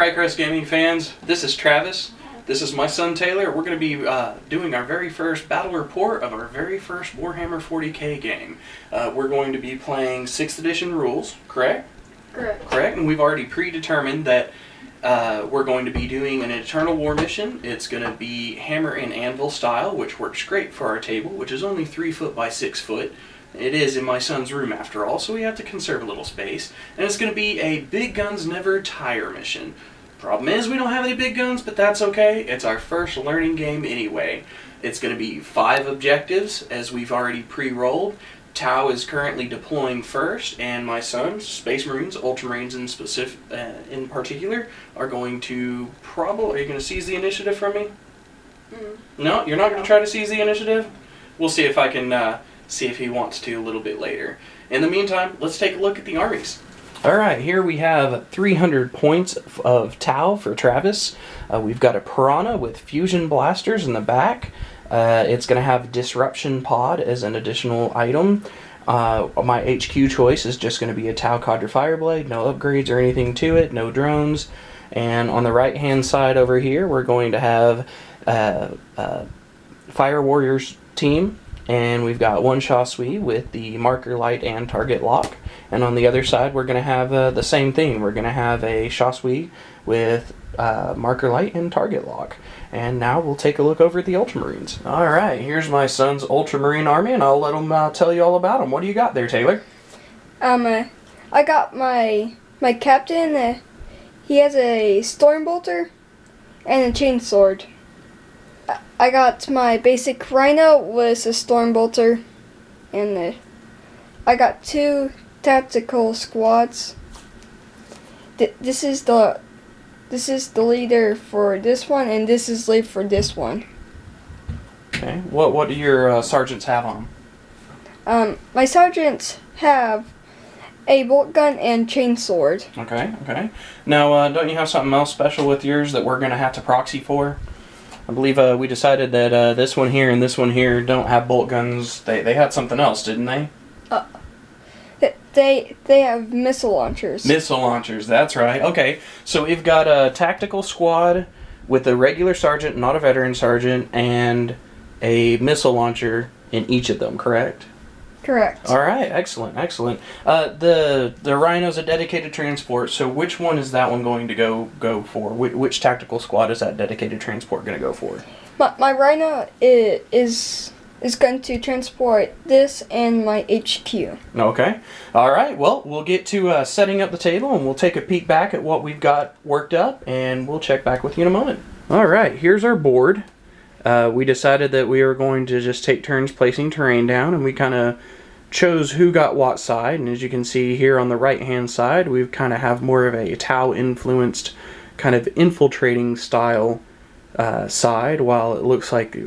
Rykros gaming fans, this is Travis. This is my son Taylor. We're going to be doing our very first battle report of our very first Warhammer 40k game. We're going to be playing 6th edition rules, correct? Correct, and we've already predetermined that we're going to be doing an Eternal War mission. It's going to be hammer and anvil style, which works great for our table, which is only 3 foot by 6 foot. It is in my son's room after all, so we have to conserve a little space. And it's going to be a big guns never tire mission. Problem is we don't have any big guns, but that's okay. It's our first learning game anyway. It's going to be 5 objectives as we've already pre-rolled. Tau is currently deploying first, and my sons, Space Marines, Ultramarines in particular, are going to Are you going to seize the initiative from me? No, you're not going to try to seize the initiative? We'll see if I can see if he wants to a little bit later. In the meantime, let's take a look at the armies. Alright, here we have 300 points of Tau for Travis. We've got a Piranha with fusion blasters in the back. It's going to have Disruption Pod as an additional item. My HQ choice is just going to be a Tau Cadre Fireblade, no upgrades or anything to it, no drones. And on the right hand side over here, we're going to have Fire Warriors team. And we've got one Chasseur with the marker light and target lock. And on the other side, we're going to have the same thing. We're going to have a Chasseur with marker light and target lock. And now we'll take a look over at the Ultramarines. Alright, here's my son's Ultramarine army, and I'll let him tell you all about them. What do you got there, Taylor? I got my captain. He has a Stormbolter and a Chainsword. I got my basic Rhino with a Stormbolter, and I got 2 tactical squads. This is the leader for this one, and this is lead for this one. Okay. What do your sergeants have on them? My sergeants have a bolt gun and chainsword. Okay. Now, don't you have something else special with yours that we're going to have to proxy for? I believe we decided that this one here and this one here don't have bolt guns. They had something else, didn't they? They have missile launchers. Missile launchers, that's right. Okay, so we've got a tactical squad with a regular sergeant, not a veteran sergeant, and a missile launcher in each of them, correct? Correct. All right, excellent. The Rhino's a dedicated transport, so which one is that one going to go for? Which tactical squad is that dedicated transport going to go for? My Rhino is going to transport this and my HQ. Okay. All right, well, we'll get to setting up the table, and we'll take a peek back at what we've got worked up, and we'll check back with you in a moment. All right, here's our board. We decided that we were going to just take turns placing terrain down, and we kind of chose who got what side. And as you can see here on the right hand side, we kind of have more of a Tau influenced kind of infiltrating style side, while it looks like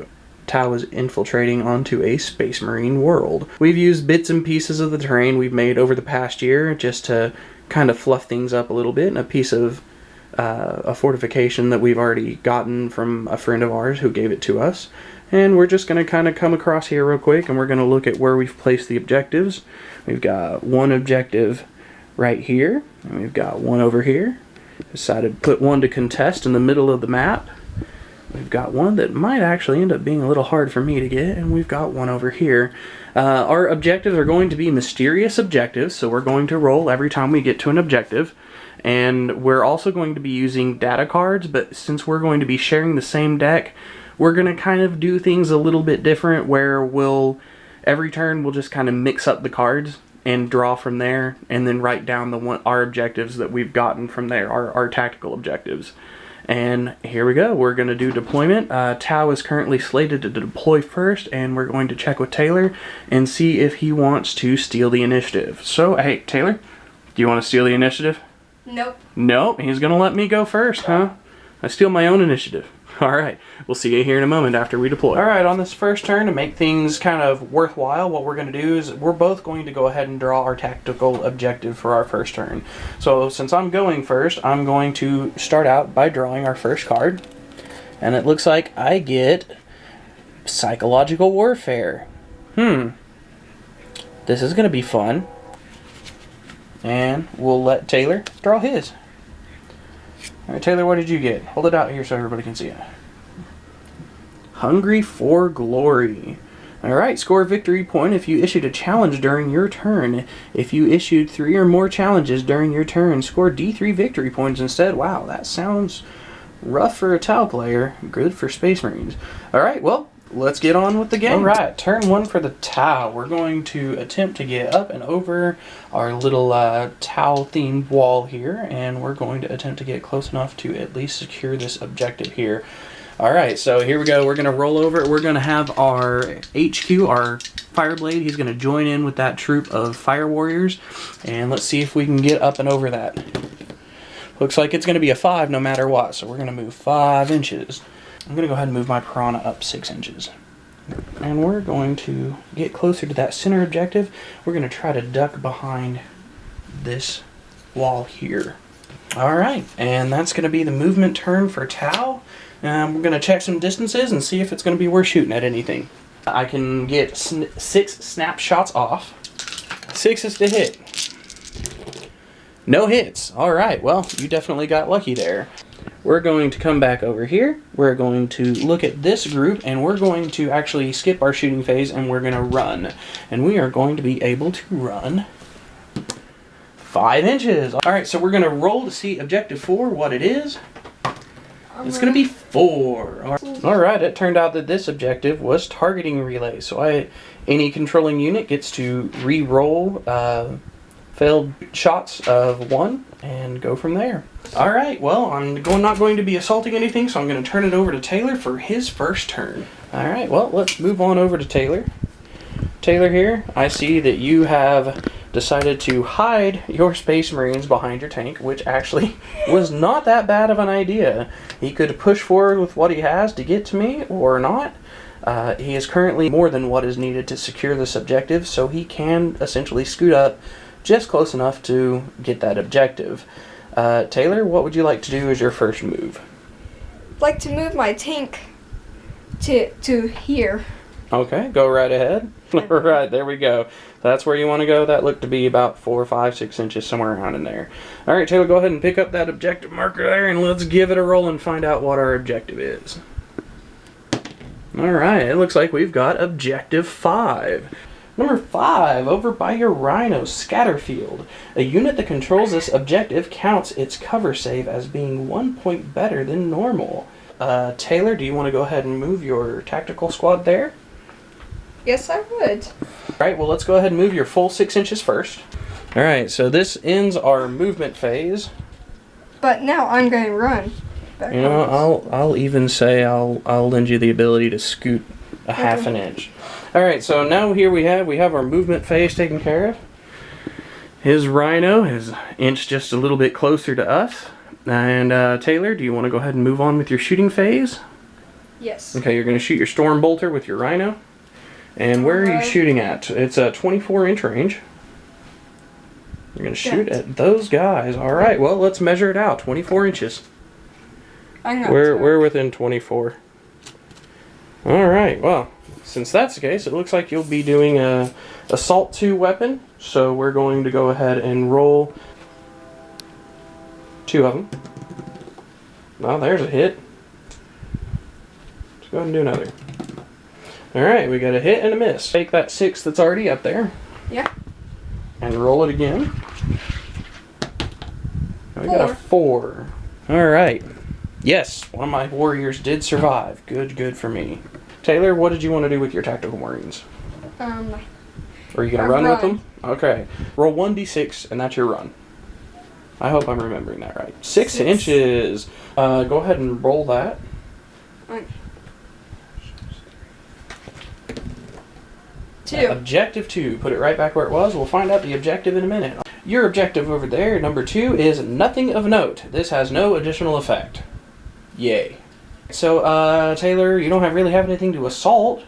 Tau is infiltrating onto a Space Marine world. We've used bits and pieces of the terrain we've made over the past year just to kind of fluff things up a little bit, and a piece of a fortification that we've already gotten from a friend of ours who gave it to us. And we're just going to kind of come across here real quick, and we're going to look at where we've placed the objectives. We've got one objective right here, and we've got one over here. Decided to put one to contest in the middle of the map. We've got one that might actually end up being a little hard for me to get, and we've got one over here. Our objectives are going to be mysterious objectives, so we're going to roll every time we get to an objective. And we're also going to be using data cards, but since we're going to be sharing the same deck, we're going to kind of do things a little bit different, where every turn we'll just kind of mix up the cards and draw from there, and then write down our objectives that we've gotten from there, our tactical objectives. And here we go, we're going to do deployment. Tau is currently slated to deploy first, and we're going to check with Taylor and see if he wants to steal the initiative. So, hey, Taylor, do you want to steal the initiative? Nope. Nope, he's going to let me go first, huh? I steal my own initiative. Alright, we'll see you here in a moment after we deploy. Alright, on this first turn, to make things kind of worthwhile, what we're going to do is we're both going to go ahead and draw our tactical objective for our first turn. So since I'm going first, I'm going to start out by drawing our first card. And it looks like I get Psychological Warfare. This is going to be fun. And we'll let Taylor draw his. All right, Taylor, what did you get? Hold it out here so everybody can see it. Hungry for Glory. All right, score a victory point if you issued a challenge during your turn. If you issued 3 or more challenges during your turn, score D3 victory points instead. Wow, that sounds rough for a Tau player. Good for Space Marines. All right, well, let's get on with the game. All right, turn 1 for the Tau. We're going to attempt to get up and over our little Tau-themed wall here, and we're going to attempt to get close enough to at least secure this objective here. All right, so here we go. We're going to roll over. We're going to have our HQ, our Fireblade. He's going to join in with that troop of Fire Warriors, and let's see if we can get up and over that. Looks like it's going to be a 5 no matter what, so we're going to move 5 inches. I'm going to go ahead and move my Piranha up 6 inches. And we're going to get closer to that center objective. We're going to try to duck behind this wall here. All right, and that's going to be the movement turn for Tau. We're going to check some distances and see if it's going to be worth shooting at anything. I can get 6 snapshots off. 6 is to hit. No hits. All right, well, you definitely got lucky there. We're going to come back over here. We're going to look at this group, and we're going to actually skip our shooting phase, and we're going to run. And we are going to be able to run 5 inches. All right, so we're going to roll to see objective 4, what it is. It's going to be 4. All right, it turned out that this objective was targeting relay. So any controlling unit gets to re-roll failed shots of 1 and go from there. All right, well, I'm not going to be assaulting anything, so I'm going to turn it over to Taylor for his first turn. All right, well, let's move on over to Taylor. Taylor here, I see that you have decided to hide your Space Marines behind your tank, which actually was not that bad of an idea. He could push forward with what he has to get to me or not. He is currently more than what is needed to secure this objective, so he can essentially scoot up just close enough to get that objective. Taylor, what would you like to do as your first move? I'd like to move my tank to here. Okay, go right ahead. Alright, there we go. That's where you want to go. That looked to be about 4, 5, 6 inches, somewhere around in there. Alright, Taylor, go ahead and pick up that objective marker there, and let's give it a roll and find out what our objective is. Alright, it looks like we've got objective 5. Number 5, over by your Rhino scatter field. A unit that controls this objective counts its cover save as being 1 point better than normal. Taylor, do you want to go ahead and move your tactical squad there? Yes, I would. Alright, well, let's go ahead and move your full 6 inches first. Alright, so this ends our movement phase. But now I'm going to run. You know, I'll even say I'll lend you the ability to scoot a half an inch. Alright, so now here we have our movement phase taken care of. His Rhino has inched just a little bit closer to us. And Taylor, do you want to go ahead and move on with your shooting phase? Yes. Okay, you're going to shoot your Storm Bolter with your Rhino. And where are you shooting at? It's a 24-inch range. You're going to shoot at those guys. Alright, well, let's measure it out. 24 inches. We're within 24. Alright, well, since that's the case, it looks like you'll be doing a Assault 2 weapon. So we're going to go ahead and roll 2 of them. Well, there's a hit. Let's go ahead and do another. Alright, we got a hit and a miss. Take that 6 that's already up there. Yeah. And roll it again. And we got a 4. Alright. Yes, one of my warriors did survive. Good for me. Taylor, what did you want to do with your tactical Marines? Are you going to run with them? Okay. Roll 1d6, and that's your run. I hope I'm remembering that right. 6 inches. Go ahead and roll that. Objective 2. Put it right back where it was. We'll find out the objective in a minute. Your objective over there, number 2, is nothing of note. This has no additional effect. Yay. So, Taylor, you don't really have anything to assault.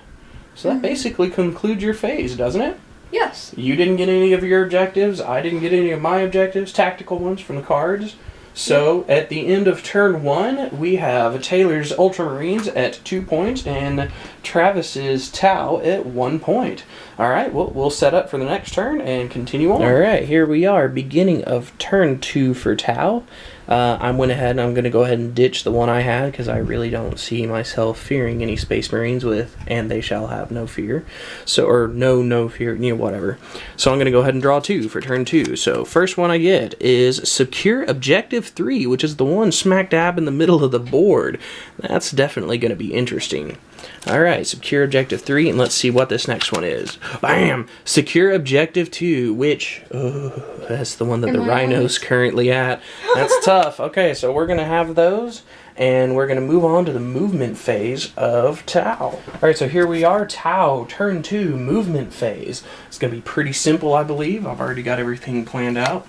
So that basically concludes your phase, doesn't it? Yes. You didn't get any of your objectives. I didn't get any of my objectives, tactical ones from the cards. So at the end of turn 1, we have Taylor's Ultramarines at 2 points and Travis's Tau at 1 point. Alright, well, we'll set up for the next turn and continue on. Alright, here we are, beginning of turn 2 for Tau. I went ahead and I'm going to go ahead and ditch the one I had because I really don't see myself fearing any Space Marines with and they shall have no fear. So, or no fear, you know, whatever. So I'm going to go ahead and draw 2 for turn 2. So first one I get is Secure Objective 3, which is the one smack dab in the middle of the board. That's definitely going to be interesting. Alright, Secure Objective 3, and let's see what this next one is. Bam! Secure Objective 2, which, that's the one that the Rhino's currently at. That's tough. Okay, so we're going to have those, and we're going to move on to the movement phase of Tau. Alright, so here we are, Tau, turn 2, movement phase. It's going to be pretty simple, I believe. I've already got everything planned out.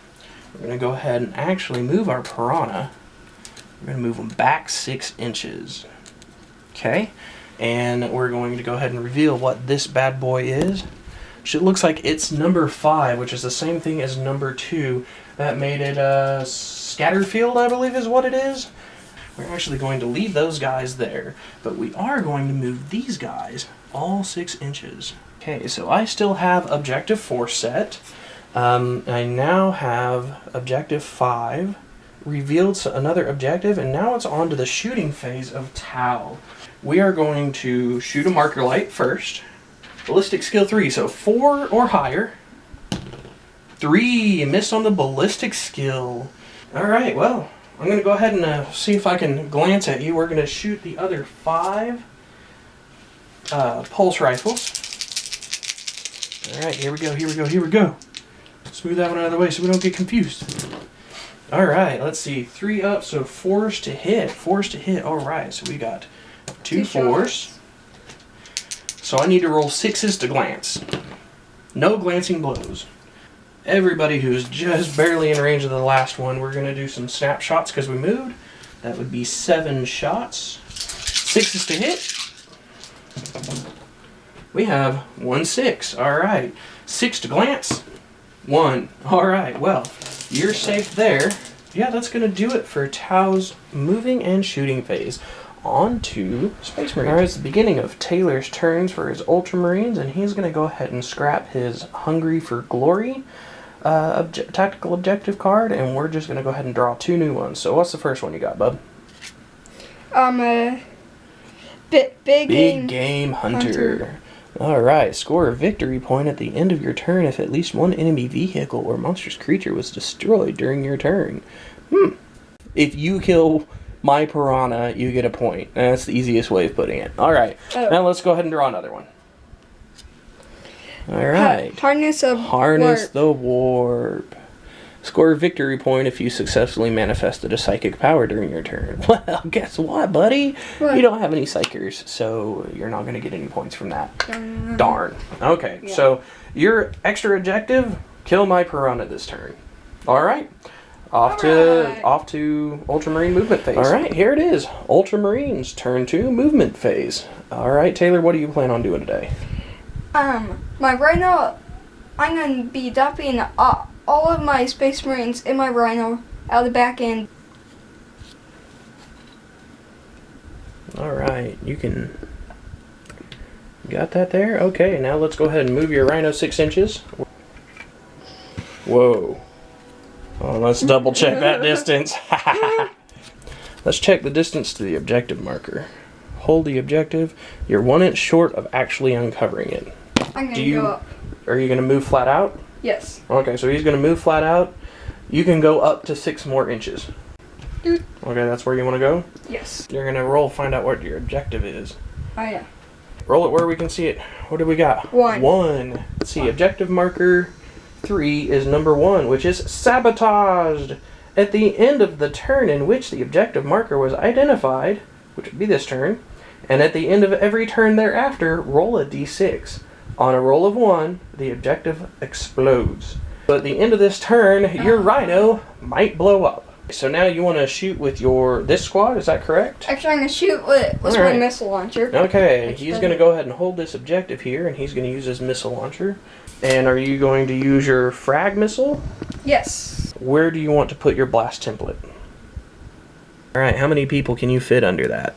We're going to go ahead and actually move our Piranha. We're going to move them back 6 inches. Okay. And we're going to go ahead and reveal what this bad boy is. Which it looks like it's number 5, which is the same thing as number 2. That made it Scatterfield, I believe is what it is. We're actually going to leave those guys there. But we are going to move these guys all 6 inches. Okay, so I still have Objective 4 set. I now have Objective 5. Revealed another objective, and now it's on to the shooting phase of Tau. We are going to shoot a marker light first. Ballistic skill 3, so 4 or higher. 3, miss on the ballistic skill. Alright, well, I'm going to go ahead and see if I can glance at you. We're going to shoot the other 5 pulse rifles. Alright, here we go, here we go, here we go. Smooth that one out of the way so we don't get confused. Alright, let's see. 3 up, so 4s to hit. 4s to hit. Alright, so we got 2 4s. So I need to roll 6s to glance. No glancing blows. Everybody who's just barely in range of the last one, we're going to do some snapshots because we moved. That would be 7 shots. 6s to hit. We have 1 6. Alright. 6 to glance. 1. Alright, well, you're safe there. Yeah, that's going to do it for Tau's moving and shooting phase. On to Space Marines. Alright, it's the beginning of Taylor's turns for his Ultramarines, and he's going to go ahead and scrap his Hungry for Glory tactical objective card, and we're just going to go ahead and draw 2 new ones. So what's the first one you got, bub? Big Game Hunter. Alright, score a victory point at the end of your turn if at least one enemy vehicle or monstrous creature was destroyed during your turn. If you kill my Piranha, you get a point. That's the easiest way of putting it. Alright, now let's go ahead and draw another one. Alright. Harness the Warp. Score a victory point if you successfully manifested a psychic power during your turn. Well, guess what, buddy? What? You don't have any psychers, so you're not going to get any points from that. Darn. Okay, yeah. So your extra objective, kill my Piranha this turn. Alright. Off to Ultramarine movement phase. Alright, here it is. Ultramarines, turn 2, movement phase. Alright, Taylor, what do you plan on doing today? My Rhino, I'm going to be dumping all of my Space Marines in my Rhino out the back end. Alright, you got that there? Okay, now let's go ahead and move your Rhino 6 inches. Whoa. Oh, let's double check that distance. Let's check the distance to the objective marker. Hold the objective. You're 1 inch short of actually uncovering it. I'm going to go up. Are you going to move flat out? Yes. Okay, so he's going to move flat out. You can go up to 6 more inches. Okay, that's where you want to go? Yes. You're going to roll, find out what your objective is. Oh, yeah. Roll it where we can see it. What do we got? 1. 1. Let's see, objective marker 3 is number 1, which is sabotaged. At the end of the turn in which the objective marker was identified, which would be this turn, and at the end of every turn thereafter, roll a d6. On a roll of 1, the objective explodes. So at the end of this turn, your Rhino might blow up. So now you want to shoot with this squad, is that correct? Actually, I'm going to shoot with my missile launcher. Okay, he's going to go ahead and hold this objective here, and he's going to use his missile launcher. And are you going to use your frag missile? Yes. Where do you want to put your blast template? Alright, how many people can you fit under that?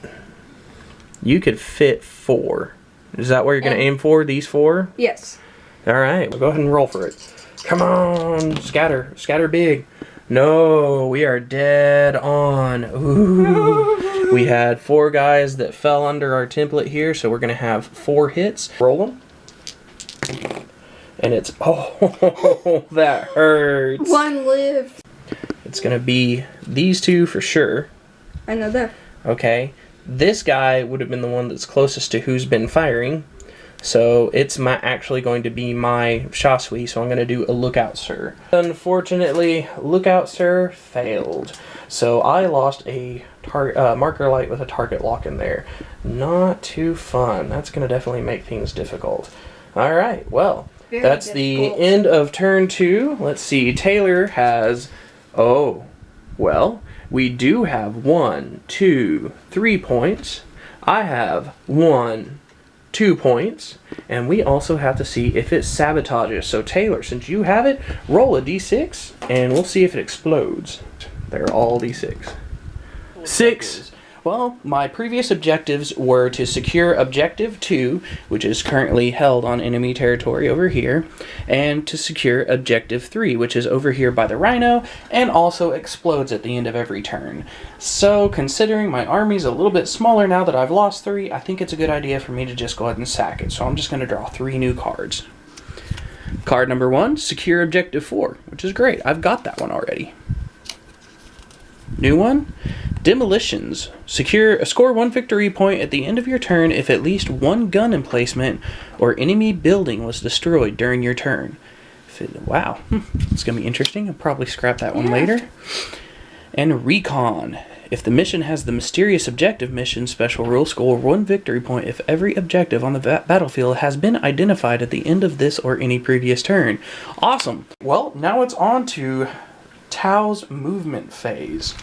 You could fit 4. Is that where you're going to aim for, these 4? Yes. Alright, well, go ahead and roll for it. Come on, scatter big. No, we are dead on. Ooh. We had 4 guys that fell under our template here, so we're going to have 4 hits. Roll them. And it's, oh, that hurts. 1 lived. It's going to be these 2 for sure. I know that. Okay. This guy would have been the one that's closest to who's been firing. So it's actually going to be my chasseur, so I'm going to do a lookout, sir. Unfortunately, lookout, sir, failed. So I lost a marker light with a target lock in there. Not too fun. That's going to definitely make things difficult. All right, well, Very that's difficult. the end of turn 2. Let's see, Taylor has, oh, well, we do have 1, 2, 3 points. I have 1, 2 points, and we also have to see if it sabotages. So Taylor, since you have it, roll a d6, and we'll see if it explodes. They're all d6. 6. Well, my previous objectives were to secure Objective 2, which is currently held on enemy territory over here, and to secure Objective 3, which is over here by the Rhino, and also explodes at the end of every turn. So, considering my army's a little bit smaller now that I've lost 3, I think it's a good idea for me to just go ahead and sack it. So I'm just going to draw 3 new cards. Card number 1, secure Objective 4, which is great. I've got that one already. New one, demolitions. Score 1 victory point at the end of your turn if at least 1 gun emplacement or enemy building was destroyed during your turn. Wow, it's going to be interesting. I'll probably scrap that one later. And recon. If the mission has the mysterious objective mission special rule, score 1 victory point if every objective on the battlefield has been identified at the end of this or any previous turn. Awesome. Well, now it's on to Tao's movement phase.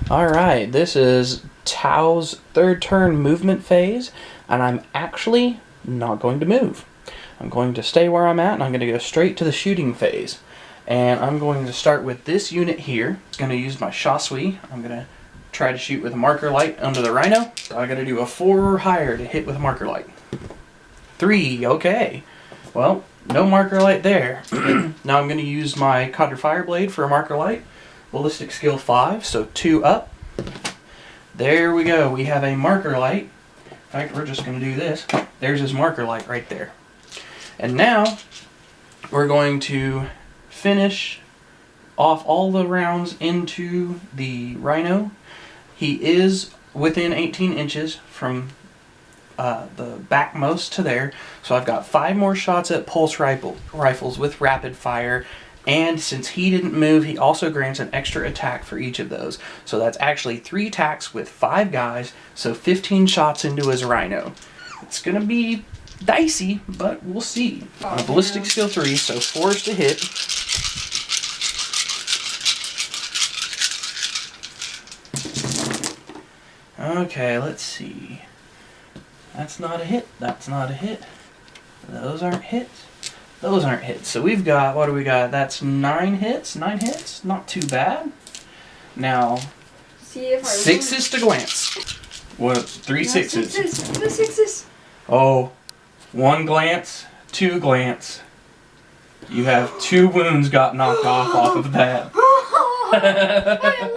Alright, this is Tao's 3rd turn movement phase, and I'm actually not going to move. I'm going to stay where I'm at, and I'm going to go straight to the shooting phase. And I'm going to start with this unit here. It's going to use my chasseur. I'm going to try to shoot with a marker light under the Rhino. So I got to do a 4 or higher to hit with a marker light. 3, okay. Well, no marker light there. Now I'm going to use my Codger Fireblade for a marker light. Ballistic skill 5, so 2 up. There we go. We have a marker light. In fact, we're just going to do this. There's his marker light right there. And now we're going to finish off all the rounds into the Rhino. He is within 18 inches from the backmost to there. So I've got 5 more shots at pulse rifles with rapid fire. And since he didn't move, he also grants an extra attack for each of those. So that's actually 3 attacks with 5 guys, so 15 shots into his Rhino. It's going to be dicey, but we'll see. On a ballistic skill 3, so 4 is to hit. Okay, let's see. That's not a hit. That's not a hit. Those aren't hits. Those aren't hits. So we've got, what do we got? That's 9 hits. 9 hits. Not too bad. Now, See if I 6s to glance. What? 3 sixes. 3 6s. Oh, 1 glance, 2 glance. You have 2 wounds got knocked off of that. I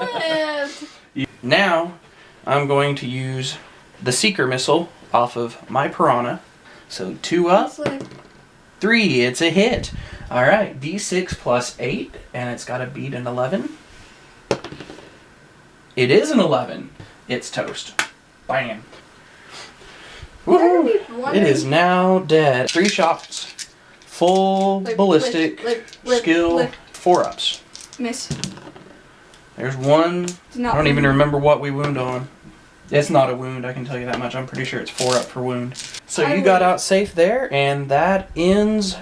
lived. Now, I'm going to use the Seeker Missile off of my Piranha. So 2 up, 3, it's a hit. Alright, D6 plus 8, and it's got to beat an 11. It is an 11. It's toast. Bam. Woohoo! It is now dead. 3 shots. Full ballistic skill 4 ups. Miss. There's 1. I don't even wound. remember what we wound on. It's not a wound, I can tell you that much. I'm pretty sure it's 4 up for wound. So you got out safe there, and that ends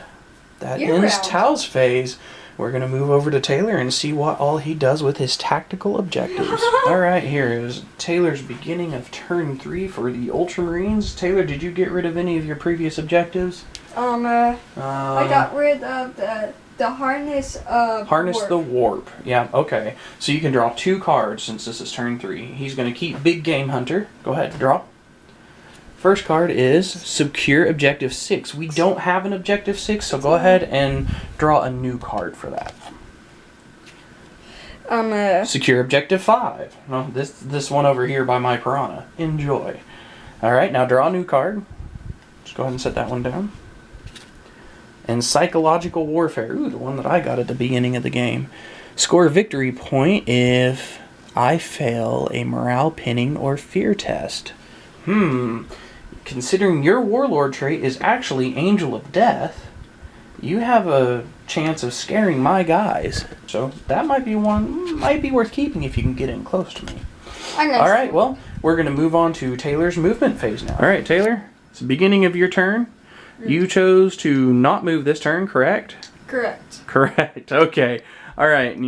Tao's phase. We're going to move over to Taylor and see what all he does with his tactical objectives. Alright, here is Taylor's beginning of turn 3 for the Ultramarines. Taylor, did you get rid of any of your previous objectives? I got rid of the harness of Harness warp. the warp. Yeah, okay. So you can draw 2 cards since this is turn 3. He's going to keep Big Game Hunter. Go ahead, draw. First card is Secure Objective 6. We don't have an Objective 6, so go ahead and draw a new card for that. Secure objective 5. Well, this one over here by my piranha. Enjoy. All right, now draw a new card. Just go ahead and set that one down. And psychological warfare. Ooh, the one that I got at the beginning of the game. Score a victory point if I fail a morale, pinning, or fear test. Considering your warlord trait is actually Angel of Death, you have a chance of scaring my guys. So that might be worth keeping if you can get in close to me. Alright, well, we're going to move on to Taylor's movement phase now. Alright, Taylor, it's the beginning of your turn. You chose to not move this turn, correct? Correct. Correct, okay. Alright, and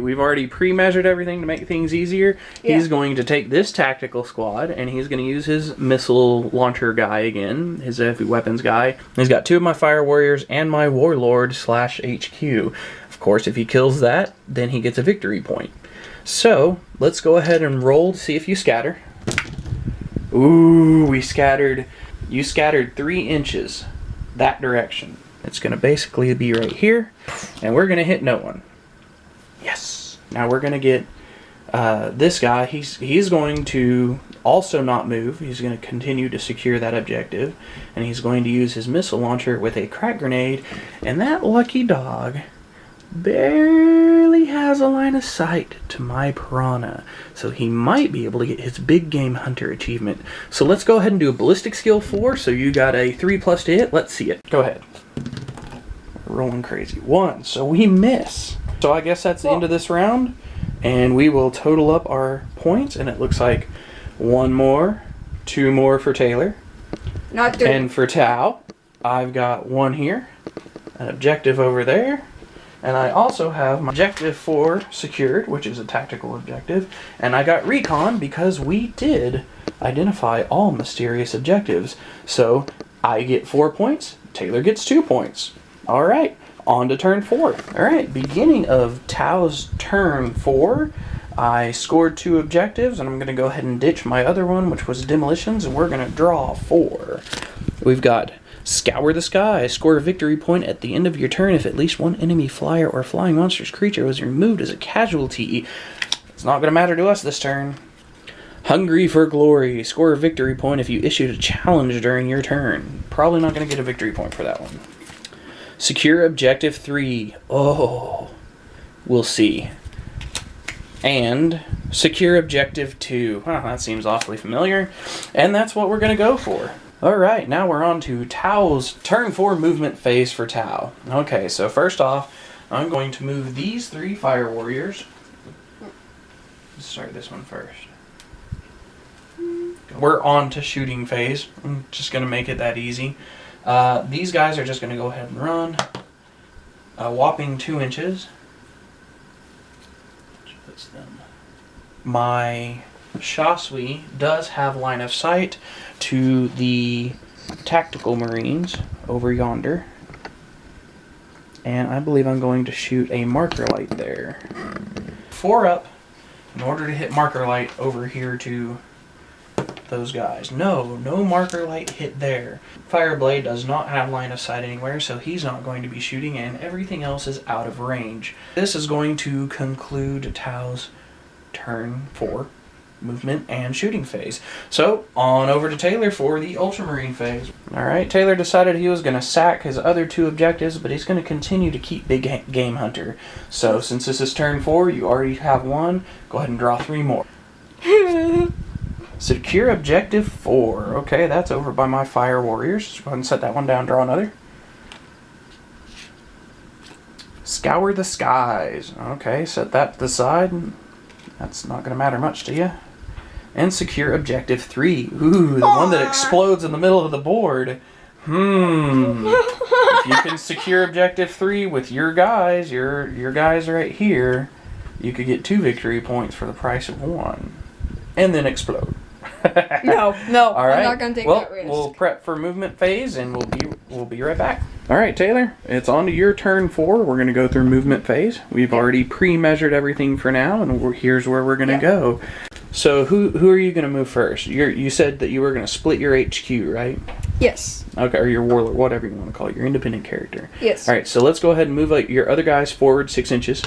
we've already pre-measured everything to make things easier. Yeah. He's going to take this tactical squad, and he's going to use his missile launcher guy again, his heavy weapons guy. He's got 2 of my fire warriors and my warlord / HQ. Of course, if he kills that, then he gets a victory point. So, let's go ahead and roll to see if you scatter. Ooh, we scattered. You scattered 3 inches that direction. It's going to basically be right here, and we're going to hit no one. Yes. Now we're going to get this guy. He's going to also not move. He's going to continue to secure that objective, and he's going to use his missile launcher with a crack grenade, and that lucky dog barely has a line of sight to my piranha, so he might be able to get his big game hunter achievement. So let's go ahead and do a ballistic skill 4. So you got a 3+ to hit. Let's see it. Go ahead. We're rolling crazy. 1. So we miss. So I guess that's the end of this round, and we will total up our points, and it looks like 1 more, 2 more for Taylor. Not 3. And for Tao, I've got 1 here, an objective over there, and I also have my objective 4 secured, which is a tactical objective, and I got recon because we did identify all mysterious objectives. So I get 4 points, Taylor gets 2 points. All right. On to turn 4. Alright, beginning of Tao's turn 4, I scored 2 objectives, and I'm going to go ahead and ditch my other one, which was demolitions, and we're going to draw 4. We've got Scour the Sky. Score a victory point at the end of your turn if at least 1 enemy flyer or flying monster's creature was removed as a casualty. It's not going to matter to us this turn. Hungry for Glory. Score a victory point if you issued a challenge during your turn. Probably not going to get a victory point for that one. Secure objective 3. Oh, we'll see. And secure objective 2. Huh, that seems awfully familiar. And that's what we're going to go for. Alright, now we're on to Tao's turn 4 movement phase for Tao. Okay, so first off, I'm going to move these 3 fire warriors. Let's start this one first. We're on to shooting phase. I'm just going to make it that easy. These guys are just going to go ahead and run a whopping 2 inches. Which puts them. My Shasui does have line of sight to the tactical marines over yonder. And I believe I'm going to shoot a marker light there. 4 up in order to hit marker light over here to those guys. No marker light hit there. Fireblade does not have line of sight anywhere, so he's not going to be shooting, and everything else is out of range. This is going to conclude Tao's turn 4 movement and shooting phase. So on over to Taylor for the Ultramarine phase. Alright, Taylor decided he was going to sack his other 2 objectives, but he's going to continue to keep Big Game Hunter. So since this is turn 4, you already have 1, go ahead and draw 3 more. Secure objective 4. Okay, that's over by my fire warriors. Just go ahead and set that one down, draw another. Scour the Skies. Okay, set that to the side. That's not going to matter much to you. And secure objective 3. Ooh, the one that explodes in the middle of the board. If you can secure objective 3 with your guys, your guys right here, you could get 2 victory points for the price of 1. And then explode. No. All right. I'm not gonna take that risk. We'll prep for movement phase, and we'll be right back. All right, Taylor, it's on to your turn 4. We're gonna go through movement phase. We've already pre-measured everything for now, and here's where we're gonna go. So who are you gonna move first? You said that you were gonna split your HQ, right? Yes. Okay, or your warlord, whatever you want to call it, your independent character. Yes. All right, so let's go ahead and move your other guys forward 6 inches.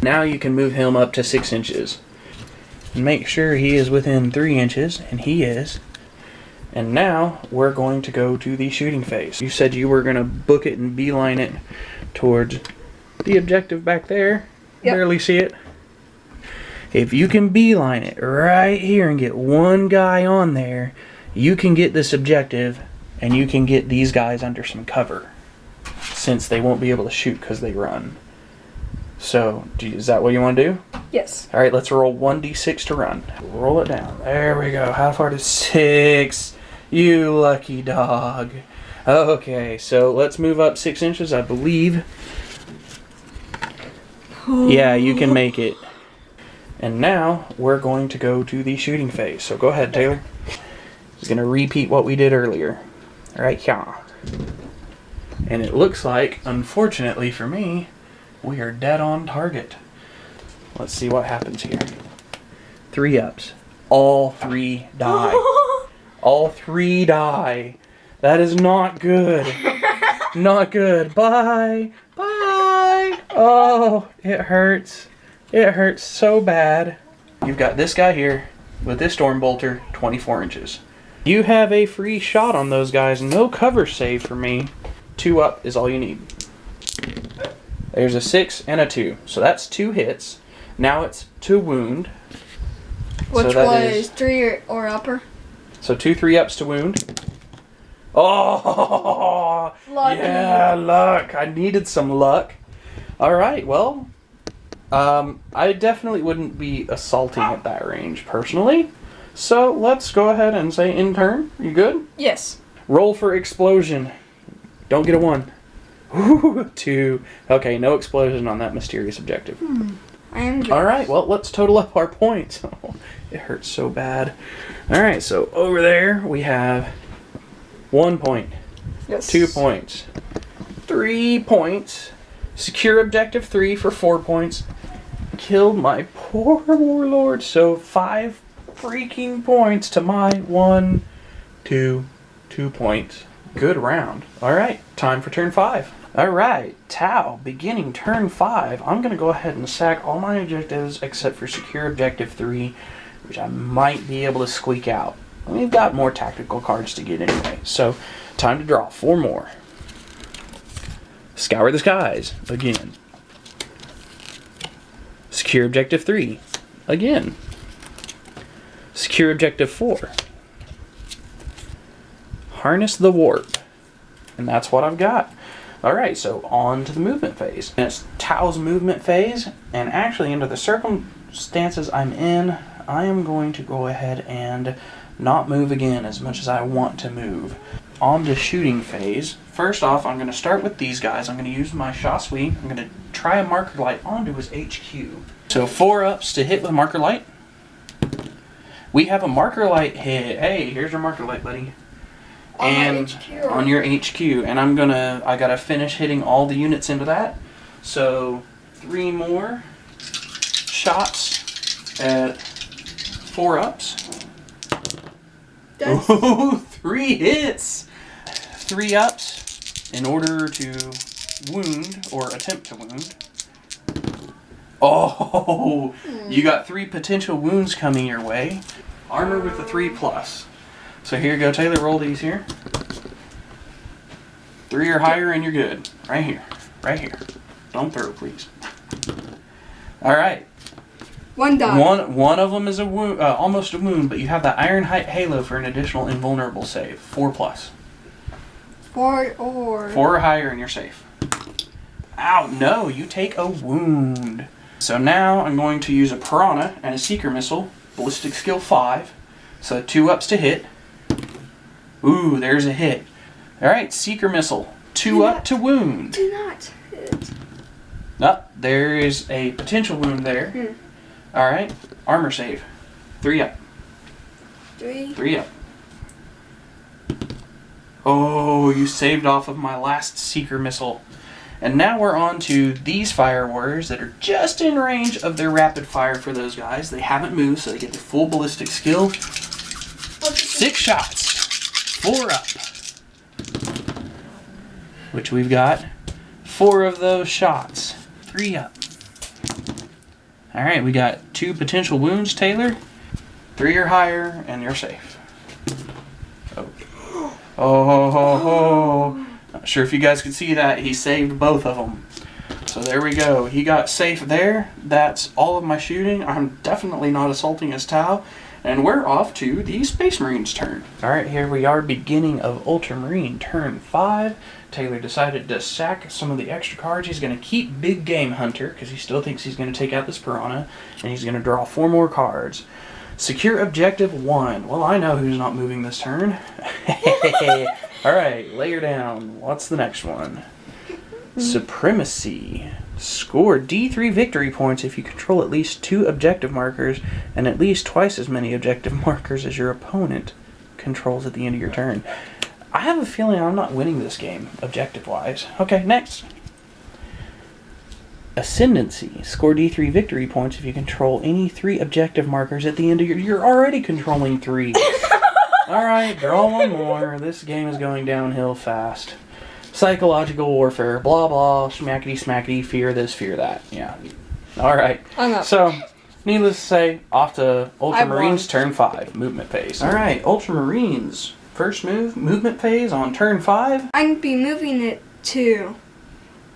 Now you can move him up to 6 inches. And make sure he is within 3 inches, and he is. And now we're going to go to the shooting phase. You said you were going to book it and beeline it towards the objective back there. Yep. Barely see it. If you can beeline it right here and get one guy on there, you can get this objective and you can get these guys under some cover, since they won't be able to shoot because they run. So, is that what you want to do? Yes. Alright, let's roll 1d6 to run. Roll it down. There we go. How far to 6? You lucky dog. Okay, so let's move up 6 inches, I believe. Yeah, you can make it. And now we're going to go to the shooting phase. So go ahead, Taylor. He's going to repeat what we did earlier. Right here. And it looks like, unfortunately for me, we are dead on target. Let's see what happens here. 3 ups. All 3 die. All 3 die. That is not good. Not good. Bye. Bye. Oh, it hurts. It hurts so bad. You've got this guy here with this storm bolter, 24 inches. You have a free shot on those guys. No cover save for me. 2 up is all you need. There's a 6 and a 2. So that's 2 hits. Now it's to wound. Which was 3 or upper? So 2 3-ups to wound. Oh! Lucky. Yeah, luck. I needed some luck. Alright, well, I definitely wouldn't be assaulting at that range, personally. So let's go ahead and say in turn. You good? Yes. Roll for explosion. Don't get a 1. Ooh, 2. Okay, no explosion on that mysterious objective. I am good. Alright, well, let's total up our points. Oh, it hurts so bad. Alright, so over there we have 1 point. Yes. 2 points. 3 points. Secure objective 3 for 4 points. Killed my poor warlord. So 5 freaking points to my 1, 2 points. Good round. Alright, time for turn 5. Alright, Tau, beginning turn 5. I'm going to go ahead and sack all my objectives except for secure objective 3, which I might be able to squeak out. We've got more tactical cards to get anyway, so time to draw 4 more. Scour the skies, again. Secure objective 3, again. Secure objective 4. Harness the warp. And that's what I've got. Alright, so on to the movement phase. And it's Tau's movement phase, and actually under the circumstances I'm in, I am going to go ahead and not move again as much as I want to move. On to shooting phase. First off, I'm going to start with these guys. I'm going to use my Shasui. I'm going to try a marker light onto his HQ. So 4 ups to hit with marker light. We have a marker light hit. Hey, here's your marker light, buddy. And on your HQ. And I gotta finish hitting all the units into that. So 3 more shots at 4 ups. Ooh, 3 hits! 3 ups in order to wound, or attempt to wound. Oh, you got 3 potential wounds coming your way. Armor with a 3+. So here you go, Taylor, roll these here. 3 or higher and you're good. Right here. Right here. Don't throw, please. Alright. 1 die. One of them is a wound, almost a wound, but you have the Iron Halo for an additional invulnerable save. 4+. 4 or 4 or higher and you're safe. Ow, no, you take a wound. So now I'm going to use a Piranha and a Seeker Missile, Ballistic Skill 5. So 2 ups to hit. Ooh, there's a hit. Alright, Seeker Missile. 2 up to wound. Do not hit. Oh, there is a potential wound there. Alright, armor save. 3 up. 3 up. Oh, you saved off of my last Seeker Missile. And now we're on to these Fire Warriors that are just in range of their rapid fire for those guys. They haven't moved, so they get the full ballistic skill. 6 shots. 4 up. Which we've got 4 of those shots. 3 up. Alright, we got 2 potential wounds, Taylor. 3 or higher, and you're safe. Oh. Oh. Not sure if you guys could see that. He saved both of them. So there we go. He got safe there. That's all of my shooting. I'm definitely not assaulting his Tau. And we're off to the Space Marine's turn. Alright, here we are, beginning of Ultramarine turn 5. Taylor decided to sack some of the extra cards. He's going to keep Big Game Hunter, because he still thinks he's going to take out this Piranha. And he's going to draw 4 more cards. Secure Objective 1. Well, I know who's not moving this turn. Alright, layer down. What's the next one? Supremacy. Score D3 victory points if you control at least 2 objective markers and at least twice as many objective markers as your opponent controls at the end of your turn. I have a feeling I'm not winning this game, objective-wise. Okay, next. Ascendancy. Score D3 victory points if you control any 3 objective markers at the end of your... You're already controlling 3. Alright, draw 1 more. This game is going downhill fast. Psychological warfare, blah blah, smackety smackety, fear this, fear that. Yeah. Alright. So, needless to say, off to Ultramarines turn 5, movement phase. Alright, Ultramarines. First move, movement phase on turn 5. I'm going to be moving it to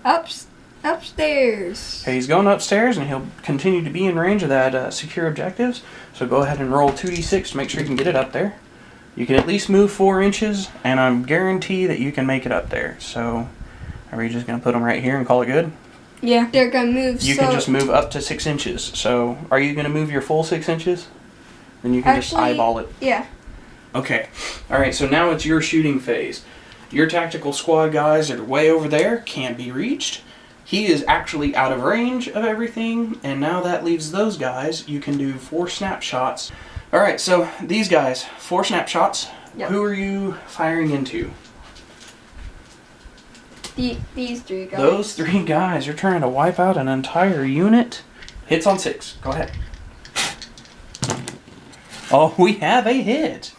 upstairs. Okay, he's going upstairs and he'll continue to be in range of that secure objectives. So go ahead and roll 2d6 to make sure you can get it up there. You can at least move 4 inches, and I'm guarantee that you can make it up there. So, are we just going to put them right here and call it good? Yeah. They're going to move, You can just move up to 6 inches. So, are you going to move your full 6 inches? Then you can just eyeball it. Yeah. Okay. Alright, so now it's your shooting phase. Your tactical squad guys are way over there, can't be reached. He is actually out of range of everything, and now that leaves those guys. You can do 4 snapshots. Alright, so these guys, 4 snapshots. Yep. Who are you firing into? These 3 guys. Those 3 guys. You're trying to wipe out an entire unit. Hits on 6. Go ahead. Oh, we have a hit.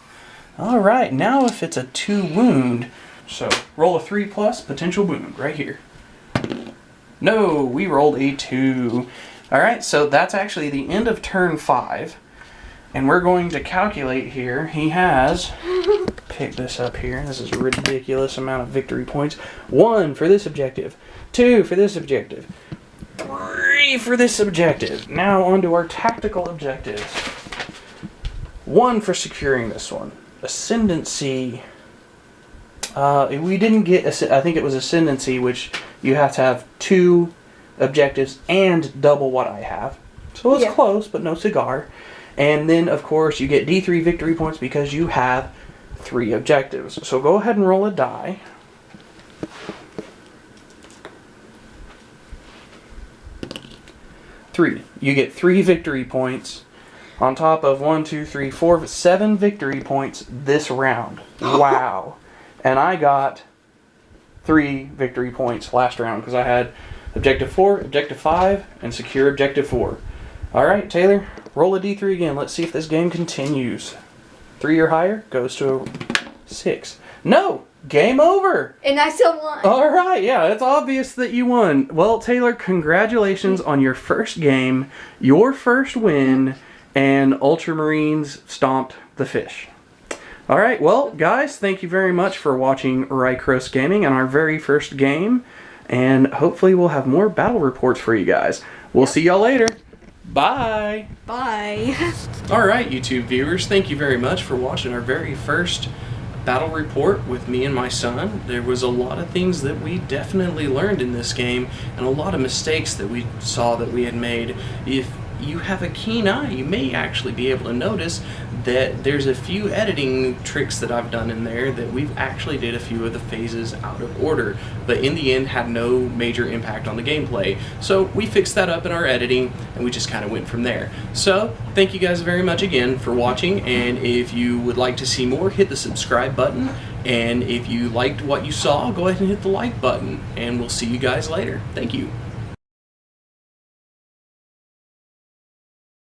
Alright, now if it's a 2 wound, so roll a 3+ potential wound right here. No, we rolled a 2. Alright, so that's actually the end of turn 5. And we're going to calculate here. He has, pick this up here. This is a ridiculous amount of victory points. 1 for this objective. 2 for this objective. 3 for this objective. Now on to our tactical objectives. 1 for securing this one. Ascendancy. We didn't get, I think it was Ascendancy, which you have to have 2 objectives and double what I have. So it's close, but no cigar. And then, of course, you get D3 victory points because you have 3 objectives. So go ahead and roll a die. Three. You get 3 victory points on top of 1, 2, 3, 4, 7 victory points this round. Wow. And I got 3 victory points last round because I had Objective 4, Objective 5, and Secure Objective 4. Alright, Taylor, roll a D3 again. Let's see if this game continues. 3 or higher goes to a 6. No! Game over! And I still won. Alright, yeah, it's obvious that you won. Well, Taylor, congratulations on your first game, your first win, and Ultramarines stomped the fish. Alright, well, guys, thank you very much for watching Rykros Gaming and our very first game. And hopefully we'll have more battle reports for you guys. We'll see y'all later. Bye! Bye! Alright, YouTube viewers, thank you very much for watching our very first battle report with me and my son. There was a lot of things that we definitely learned in this game, and a lot of mistakes that we saw that we had made. If you have a keen eye, you may actually be able to notice that there's a few editing tricks that I've done in there that we've actually did a few of the phases out of order, but in the end had no major impact on the gameplay. So we fixed that up in our editing, and we just kind of went from there. So thank you guys very much again for watching, and if you would like to see more, hit the subscribe button, and if you liked what you saw, go ahead and hit the like button, and we'll see you guys later. Thank you.